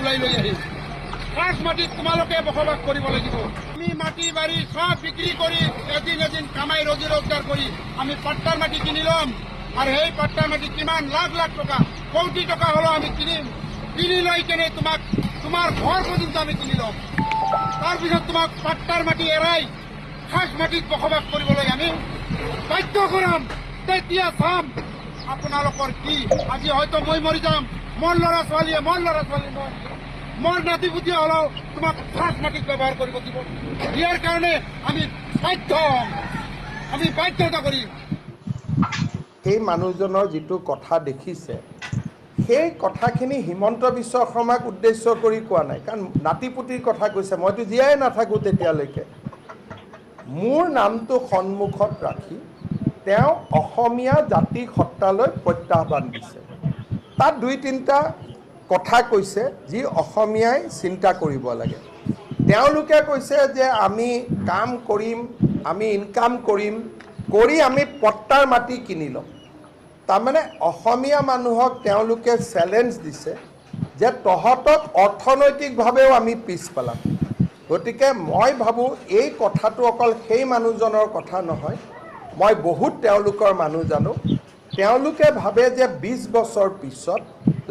ওলাই লৈ আহিম। খাস মাটিত তোমালোকে বসবাস কৰিব লাগিব। আমি মাটি বাৰী সব বিক্ৰী কৰি এদিন কামাই ৰজি ৰোজগাৰ কৰি আমি পাট্টাৰ মাটি কিনি ল'ম। আৰু সেই পাট্টাৰ মাটি কিমান লাখ লাখ টকা, কোটি টকা হ'লেও আমি কিনিম। কিনি লৈ কেনে তোমাৰ ঘৰ পৰ্যন্ত আমি কিনি ল'ম। তাৰপিছত তোমাক পাট্টাৰ মাটি এৰাই খাস মাটিত বসবাস কৰিবলৈ আমি বাধ্য কৰাম। তেতিয়া চাম আপোনালোকৰ কি। আজি হয়তো মই মৰি যাম, মোৰ ল'ৰা ছোৱালীয়ে মোৰ নাতি পুতিয়া হ'লেও তোমাক খাস মাটিত ব্যৱহাৰ কৰিব দিব। ইয়াৰ কাৰণে আমি বাধ্য হ'ম, আমি বাধ্যতা কৰিম। সেই মানুহজনৰ যিটো কথা দেখিছে, সেই কথাখিনি হিমন্ত বিশ্ব শৰ্মাক উদ্দেশ্য কৰি কোৱা নাই, কাৰণ নাতিপুতিৰ কথা কৈছে। মইতো জীয়াই নাথাকোঁ তেতিয়ালৈকে। মোৰ নামটো সন্মুখত ৰাখি তেওঁ অসমীয়া জাতি সত্তালৈ প্ৰত্যাহ্বান দিছে। তাত দুই তিনিটা কথা কৈছে যি অসমীয়াই চিন্তা কৰিব লাগে। তেওঁলোকে কৈছে যে আমি কাম কৰিম, আমি ইনকাম কৰিম, কৰি আমি পট্টাৰ মাটি কিনি ল'ম। তাৰমানে অসমীয়া মানুহক তেওঁলোকে চেলেঞ্জ দিছে যে তহঁতক অৰ্থনৈতিকভাৱেও আমি পিছ পেলাম। গতিকে মই ভাবোঁ এই কথাটো অকল সেই মানুহজনৰ কথা নহয়, মই বহুত তেওঁলোকৰ মানুহ জানো। তেওঁলোকে ভাবে যে ২০ বছৰ পিছত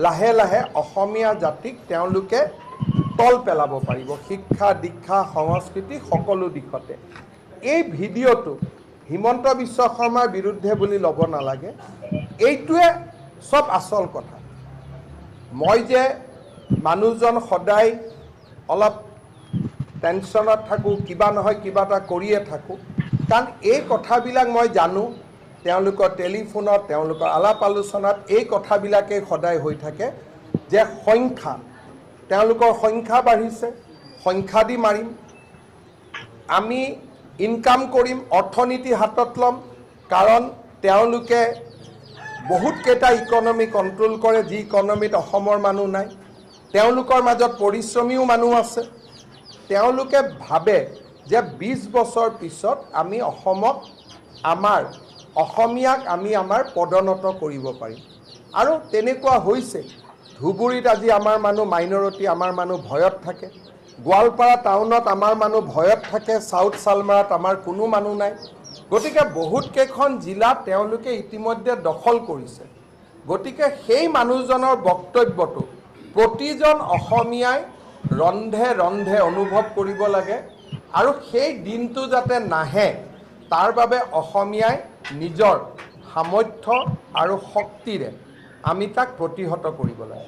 লাহে লাহে অসমীয়া জাতিক তেওঁলোকে তল পেলাব পাৰিব, শিক্ষা দীক্ষা সংস্কৃতি সকলো দিশতে। এই ভিডিঅ'টো হিমন্ত বিশ্ব শৰ্মাৰ বিৰুদ্ধে বুলি ল'ব নালাগে, এইটোৱে চব আচল কথা। মই যে মানুহজন সদায় অলপ টেনশ্যনত থাকোঁ, কিবা নহয় কিবা এটা কৰিয়ে থাকোঁ, কাৰণ এই কথাবিলাক মই জানো। তেওঁলোকৰ টেলিফোনত, তেওঁলোকৰ আলাপ আলোচনাত এই কথাবিলাকেই সদায় হৈ থাকে যে তেওঁলোকৰ সংখ্যা বাঢ়িছে, সংখ্যা দি মাৰিম, আমি ইনকাম কৰিম, অৰ্থনীতি হাতত ল'ম। কাৰণ তেওঁলোকে বহুতকেইটা ইকনমি কণ্ট্ৰল কৰে, যি ইকনমিত অসমৰ মানুহ নাই। তেওঁলোকৰ মাজত পৰিশ্ৰমীও মানুহ আছে। তেওঁলোকে ভাবে যে ২০ বছৰ পিছত আমি অসমীয়াক আমি আমাৰ পদোন্নত কৰিব পাৰিম। আৰু তেনেকুৱা হৈছে। ধুবুৰীত আজি আমাৰ মানুহ মাইনৰিটি, আমাৰ মানুহ ভয়ত থাকে। গোৱালপাৰা টাউনত আমাৰ মানুহ ভয়ত থাকে। চাউথ চালমাৰাত আমাৰ কোনো মানুহ নাই। গতিকে বহুতকেইখন জিলা তেওঁলোকে ইতিমধ্যে দখল কৰিছে। গতিকে সেই মানুহজনৰ বক্তব্যটো প্ৰতিজন অসমীয়াই ৰন্ধে ৰন্ধে অনুভৱ কৰিব লাগে। আৰু সেই দিনটো যাতে নাহে তাৰ বাবে অসমীয়াই নিজৰ সামৰ্থ্য আৰু শক্তিৰে আমি তাক প্ৰতিহত কৰিব লাগে।